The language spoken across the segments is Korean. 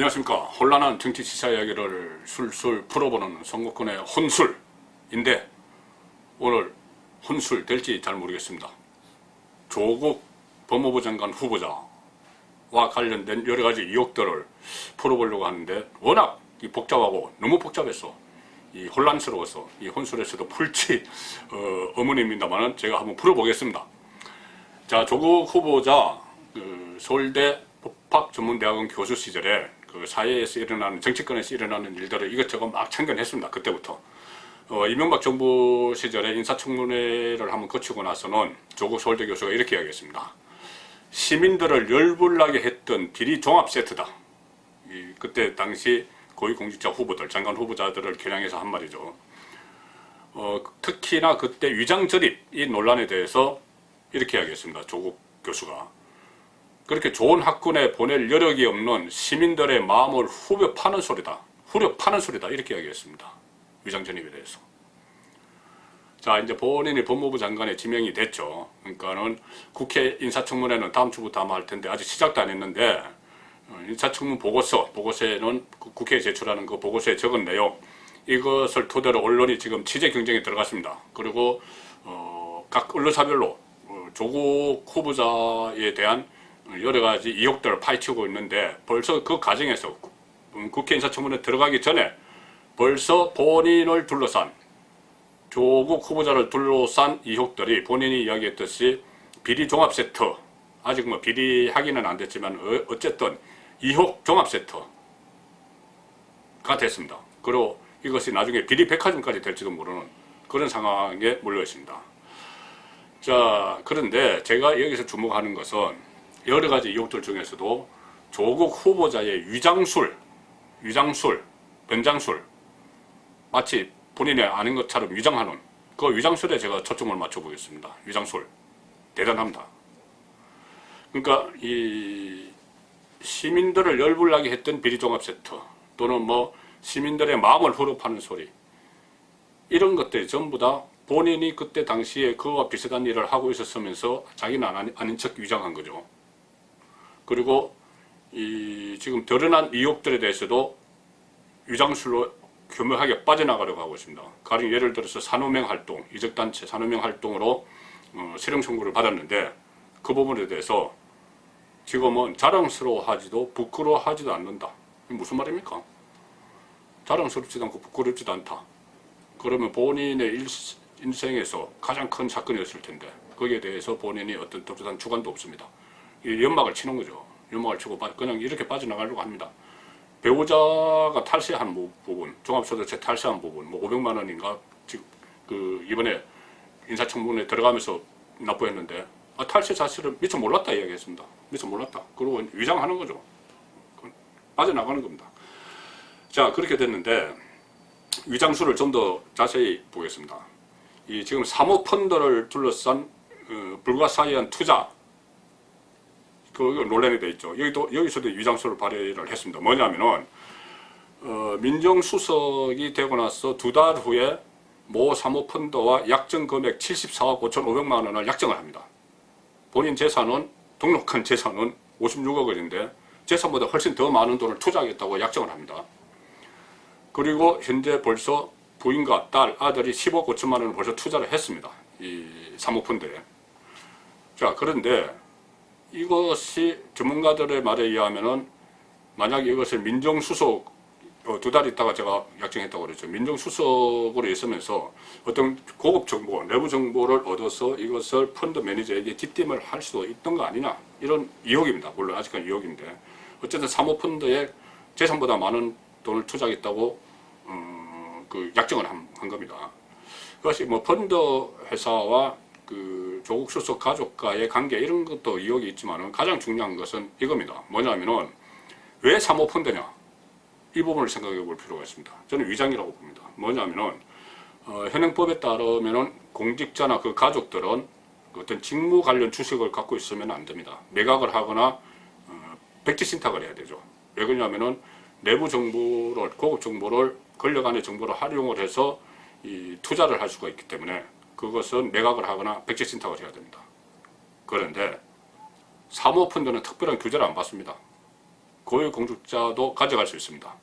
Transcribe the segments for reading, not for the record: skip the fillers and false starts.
안녕하십니까. 혼란한 정치 시사 이야기를 술술 풀어보는 송국근의 혼술인데 오늘 혼술 될지 잘 모르겠습니다. 조국 법무부 장관 후보자와 관련된 여러가지 의혹들을 풀어보려고 하는데 워낙 복잡하고 너무 복잡해서 혼란스러워서 이 혼술에서도 풀지 의문입니다만 제가 한번 풀어보겠습니다. 자, 조국 후보자 서울대 법학전문대학원 교수 시절에 그 사회에서 일어나는 정치권에서 일어나는 일들을 이것저것 막 참견했습니다. 그때부터 이명박 정부 시절에 인사청문회를 한번 거치고 나서는 조국 서울대 교수가 이렇게 이야기했습니다. 시민들을 열불나게 했던 비리 종합 세트다. 그때 당시 고위공직자 후보들, 장관 후보자들을 겨냥해서 한 말이죠. 특히나 그때 위장 전입 이 논란에 대해서 이렇게 이야기했습니다. 조국 교수가. 그렇게 좋은 학군에 보낼 여력이 없는 시민들의 마음을 후벼 파는 소리다. 이렇게 이야기했습니다. 위장 전입에 대해서. 자, 이제 본인이 법무부 장관에 지명이 됐죠. 그러니까는 국회 인사청문회는 다음 주부터 아마 할 텐데 아직 시작도 안 했는데 인사청문 보고서에는 국회에 제출하는 그 보고서에 적은 내용 이것을 토대로 언론이 지금 취재 경쟁에 들어갔습니다. 그리고 각 언론사별로 조국 후보자에 대한 여러 가지 의혹들을 파헤치고 있는데 벌써 그 과정에서 국회 인사청문회 들어가기 전에 벌써 본인을 둘러싼 조국 후보자를 둘러싼 의혹들이 본인이 이야기했듯이 비리 종합 세트, 아직 뭐 비리 확인은 안 됐지만 어쨌든 의혹 종합 세트가 됐습니다. 그리고 이것이 나중에 비리 백화점까지 될지도 모르는 그런 상황에 몰려 있습니다. 자, 그런데 제가 여기서 주목하는 것은 여러 가지 의혹들 중에서도 조국 후보자의 위장술, 변장술, 마치 본인이 아닌 것처럼 위장하는 그 위장술에 제가 초점을 맞춰보겠습니다. 위장술. 대단합니다. 그러니까 이 시민들을 열불나게 했던 비리종합 세트 또는 뭐 시민들의 마음을 후벼파는 소리 이런 것들이 전부 다 본인이 그때 당시에 그와 비슷한 일을 하고 있었으면서 자기는 아닌 척 위장한 거죠. 그리고 지금 드러난 의혹들에 대해서도 위장술로 교묘하게 빠져나가려고 하고 있습니다. 가령 예를 들어서 산호명 활동, 이적단체 산호명 활동으로 실형 선고를 받았는데 그 부분에 대해서 지금은 자랑스러워하지도 부끄러워하지도 않는다. 이게 무슨 말입니까? 자랑스럽지도 않고 부끄럽지도 않다. 그러면 본인의 인생에서 가장 큰 사건이었을 텐데 거기에 대해서 본인이 어떤 특별한 주관도 없습니다. 연막을 치는 거죠. 연막을 치고 그냥 이렇게 빠져나가려고 합니다. 배우자가 탈세한 부분, 종합소득세 탈세한 부분, 뭐 500만 원인가 지금 이번에 인사청문회 들어가면서 납부했는데 탈세 사실은 미처 몰랐다 이야기했습니다. 미처 몰랐다. 그리고 위장하는 거죠. 빠져나가는 겁니다. 자, 그렇게 됐는데 위장술을 좀 더 자세히 보겠습니다. 지금 사모펀드를 둘러싼 불가사의한 투자 그 논란이 돼 있죠. 여기서도 위장술을 발휘를 했습니다. 뭐냐면은 민정수석이 되고 나서 2달 후에 모 사모펀드와 약정 금액 74억 5,500만 원을 약정을 합니다. 본인 재산은 등록한 재산은 56억 원인데 재산보다 훨씬 더 많은 돈을 투자하겠다고 약정을 합니다. 그리고 현재 벌써 부인과 딸, 아들이 10억 5천만 원을 벌써 투자를 했습니다. 이 사모펀드에. 자, 그런데 이것이 전문가들의 말에 의하면은 만약 이것을 민정수석 2달 있다가 제가 약정했다고 그랬죠. 민정수석으로 있으면서 어떤 고급 정보, 내부 정보를 얻어서 이것을 펀드 매니저에게 기팀을 할 수도 있던 거 아니냐 이런 의혹입니다. 물론 아직까지 의혹인데 어쨌든 사모펀드에 재산보다 많은 돈을 투자하겠다고 그 약정을 한 겁니다. 그것이 뭐 펀드 회사와 그 조국 수석 가족과의 관계 이런 것도 의혹이 있지만 가장 중요한 것은 이겁니다. 뭐냐면은 왜 사모펀드냐 이 부분을 생각해 볼 필요가 있습니다. 저는 위장이라고 봅니다. 뭐냐면은 현행법에 따르면은 공직자나 그 가족들은 어떤 직무 관련 주식을 갖고 있으면 안 됩니다. 매각을 하거나 백지 신탁을 해야 되죠. 왜 그러냐면은 내부 정보를 고급 정보를 권력 안의 정보를 활용을 해서 투자를 할 수가 있기 때문에 그것은 매각을 하거나 백지 신탁을 해야 됩니다. 그런데 사모펀드는 특별한 규제를 안 받습니다. 고위공직자도 가져갈 수 있습니다.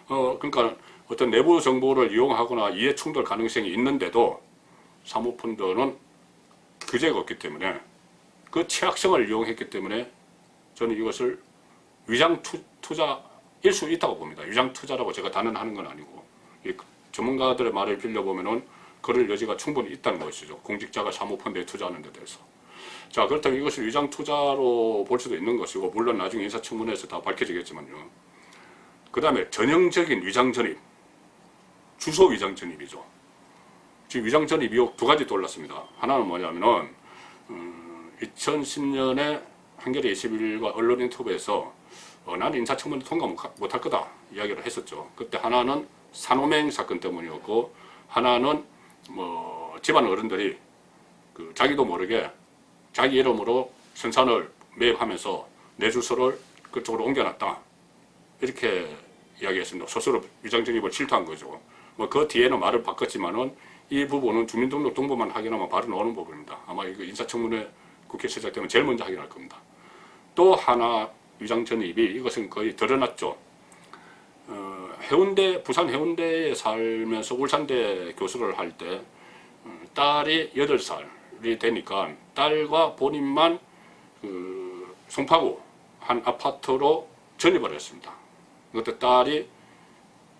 그러니까 어떤 내부 정보를 이용하거나 이해 충돌 가능성이 있는데도 사모펀드는 규제가 없기 때문에 그 취약성을 이용했기 때문에 저는 이것을 위장 투자일 수 있다고 봅니다. 위장 투자라고 제가 단언하는 건 아니고 전문가들의 말을 빌려보면은 그럴 여지가 충분히 있다는 것이죠. 공직자가 사모펀드에 투자하는 데 대해서. 자, 그렇다면 이것을 위장 투자로 볼 수도 있는 것이고, 물론 나중에 인사청문회에서 다 밝혀지겠지만요. 그 다음에 전형적인 위장 전입, 주소 위장 전입이죠. 지금 위장 전입 의혹 두 가지 떠올랐습니다. 하나는 뭐냐면은 2010년에 한겨레 21일과 언론 인터뷰에서 나는 인사청문회 통과 못할 거다 이야기를 했었죠. 그때 하나는 산호맹 사건 때문이었고, 하나는 뭐 집안 어른들이 자기도 모르게 자기 이름으로 선산을 매입하면서 내 주소를 그쪽으로 옮겨놨다 이렇게 이야기했습니다. 스스로 위장전입을 실토한 거죠. 뭐 그 뒤에는 말을 바꿨지만은 이 부분은 주민등록등본만 확인하면 바로 나오는 부분입니다. 아마 이거 인사청문회 국회 시작되면 제일 먼저 확인할 겁니다. 또 하나 위장전입이 이것은 거의 드러났죠. 해운대, 부산 해운대에 살면서 울산대 교수를 할 때 딸이 8살이 되니까 딸과 본인만 송파구 한 아파트로 전입을 했습니다. 그때 딸이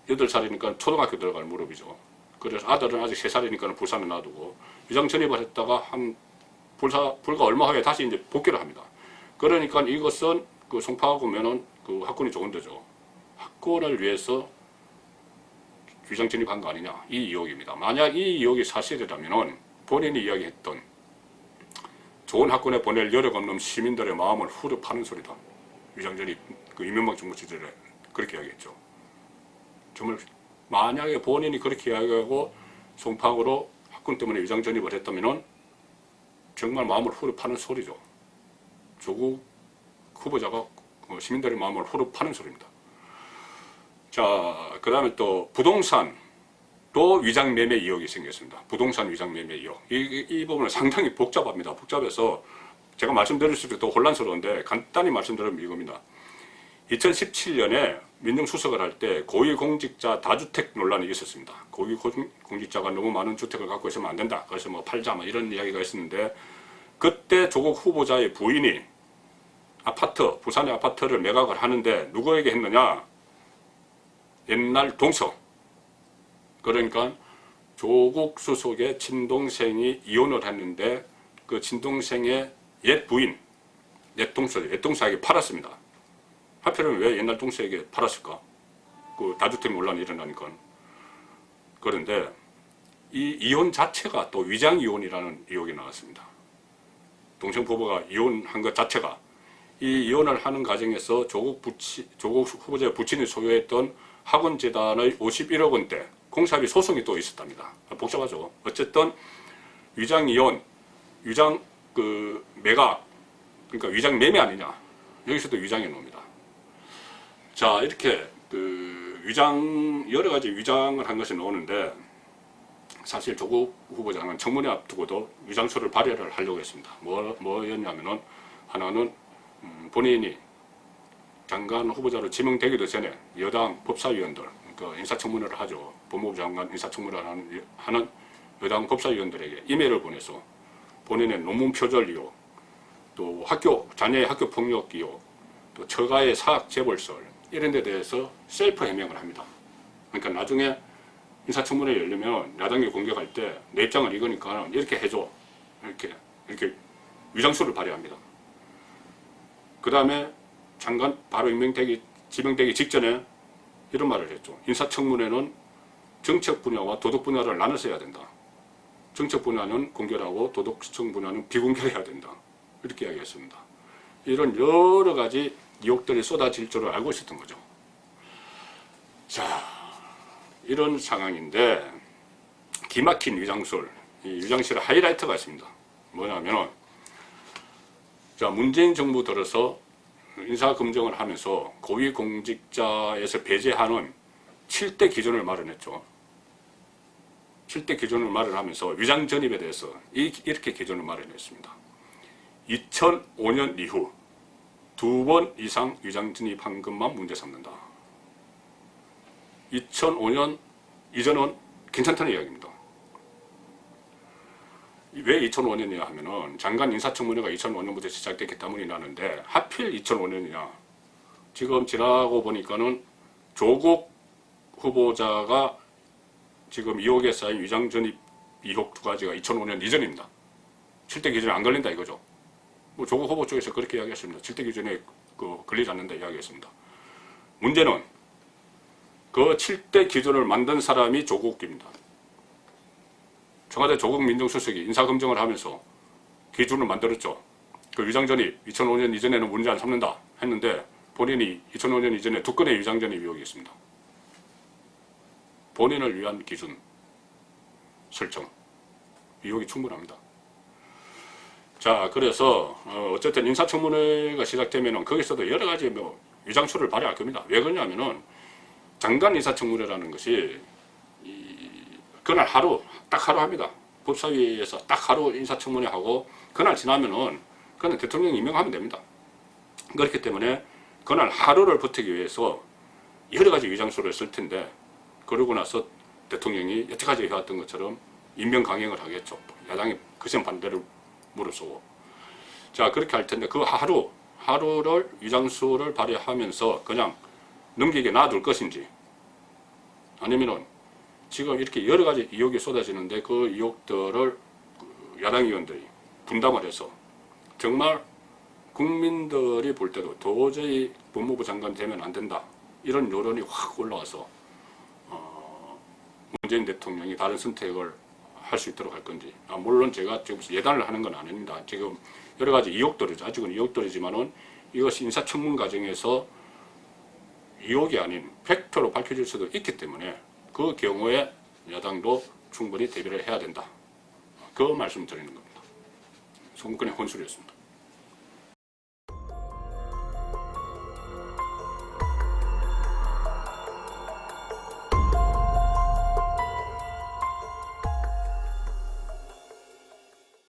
8살이니까 초등학교 들어갈 무렵이죠. 그래서 아들은 아직 3살이니까 부산에 놔두고 위장 전입을 했다가 불과 얼마 후에 다시 이제 복귀를 합니다. 그러니까 이것은 송파구면은 학군이 좋은 데죠. 학군을 위해서 위장 전입한 거 아니냐, 이 의혹입니다. 만약 이 의혹이 사실이라면은 본인이 이야기했던 좋은 학군에 보낼 여력 없는 시민들의 마음을 후려 파는 소리다. 위장 전입, 이명박 정부 시절에 그렇게 이야기했죠. 정말 만약에 본인이 그렇게 이야기하고 송파구로 학군 때문에 위장 전입을 했다면은 정말 마음을 후려 파는 소리죠. 조국 후보자가 시민들의 마음을 후려 파는 소리입니다. 자, 그 다음에 또 부동산 또 위장 매매 의혹이 생겼습니다. 부동산 위장 매매 의혹. 이 부분은 상당히 복잡합니다. 복잡해서 제가 말씀드릴수록 더 혼란스러운데 간단히 말씀드리면 이겁니다. 2017년에 민정수석을 할 때 고위공직자 다주택 논란이 있었습니다. 고위공직자가 너무 많은 주택을 갖고 있으면 안 된다. 그래서 뭐 팔자 뭐 이런 이야기가 있었는데, 그때 조국 후보자의 부인이 아파트, 부산의 아파트를 매각을 하는데 누구에게 했느냐? 옛날 동서. 그러니까 조국 수석의 친동생이 이혼을 했는데 그 친동생의 옛 부인, 옛 동서에게 팔았습니다. 하필이면 왜 옛날 동서에게 팔았을까? 다주택 논란이 일어나니까. 그런데 이 이혼 자체가 또 위장 이혼이라는 의혹이 나왔습니다. 동생 부부가 이혼한 것 자체가, 이 이혼을 하는 과정에서 조국 후보자의 부친이 소유했던 학원재단의 51억 원대 공사비 소송이 또 있었답니다. 복잡하죠. 어쨌든 위장 이혼, 위장 매각, 그러니까 위장 매매 아니냐. 여기서도 위장이 나옵니다. 자, 이렇게 여러 가지 위장을 한 것이 나오는데, 사실 조국 후보자는 청문회 앞두고도 위장서를 발의를 하려고 했습니다. 뭐였냐면은, 하나는 본인이 장관 후보자로 지명되기도 전에 여당 법사위원들, 그러니까 인사청문회를 하죠. 법무부 장관 인사청문회를 하는 여당 법사위원들에게 이메일을 보내서 본인의 논문 표절 의혹, 또 자녀의 학교 폭력 의혹, 또 처가의 사학 재벌설, 이런 데 대해서 셀프 해명을 합니다. 그러니까 나중에 인사청문회 열리면 야당이 공격할 때 내 입장을 이거니까 이렇게 해줘. 이렇게 위장서를 발의합니다. 그 다음에 장관 바로 지명되기 직전에 이런 말을 했죠. 인사청문회는 정책 분야와 도덕 분야를 나눠서 해야 된다. 정책 분야는 공개하고 도덕성 분야는 비공개해야 된다. 이렇게 이야기했습니다. 이런 여러 가지 의혹들이 쏟아질 줄을 알고 있었던 거죠. 자, 이런 상황인데 기막힌 위장술, 이 위장실의 하이라이트가 있습니다. 뭐냐면은, 자, 문재인 정부 들어서 인사검증을 하면서 고위공직자에서 배제하는 7대 기준을 마련했죠. 7대 기준을 마련하면서 위장 전입에 대해서 이렇게 기준을 마련했습니다. 2005년 이후 2번 이상 위장 진입한 것만 문제 삼는다. 2005년 이전은 괜찮다는 이야기입니다. 왜 2005년이냐 하면은 장관 인사청문회가 2005년부터 시작됐기 때문이 나는데 하필 2005년이냐. 지금 지나고 보니까는 조국 후보자가 지금 2억에 쌓인 위장 전입 의혹 2가지가 2005년 이전입니다. 7대 기준에 안 걸린다 이거죠. 뭐 조국 후보 쪽에서 그렇게 이야기했습니다. 7대 기준에 걸리지 않는다 이야기했습니다. 문제는 그 7대 기준을 만든 사람이 조국입니다. 청와대 조국 민정수석이 인사검증을 하면서 기준을 만들었죠. 그 위장전입 2005년 이전에는 문제 안 삼는다 했는데 본인이 2005년 이전에 2건의 위장전입 의혹이 있습니다. 본인을 위한 기준 설정 의혹이 충분합니다. 자, 그래서 어쨌든 인사청문회가 시작되면은 거기서도 여러 가지 뭐 위장수를 발휘할 겁니다. 왜 그러냐면은 장관 인사청문회라는 것이 그날 하루 딱 하루 합니다. 법사위에서 딱 하루 인사청문회 하고 그날 지나면은 그는 대통령 임명하면 됩니다. 그렇기 때문에 그날 하루를 버티기 위해서 여러 가지 위장수를 쓸 텐데 그러고 나서 대통령이 여태까지 해왔던 것처럼 임명 강행을 하겠죠. 야당이 그전 반대를 무릅쓰고. 자, 그렇게 할 텐데 그 하루를 위장수를 발휘하면서 그냥 넘기게 놔둘 것인지 아니면은 지금 이렇게 여러 가지 의혹이 쏟아지는데 그 의혹들을 야당 의원들이 분담을 해서 정말 국민들이 볼 때도 도저히 법무부 장관 되면 안 된다 이런 여론이 확 올라와서 문재인 대통령이 다른 선택을 할 수 있도록 할 건지. 물론 제가 지금 예단을 하는 건 아닙니다. 지금 여러 가지 의혹들이죠. 아직은 의혹들이지만은 이것이 인사청문 과정에서 의혹이 아닌 팩트로 밝혀질 수도 있기 때문에 그 경우에 야당도 충분히 대비를 해야 된다. 그 말씀 드리는 겁니다. 송근의 혼술이었습니다.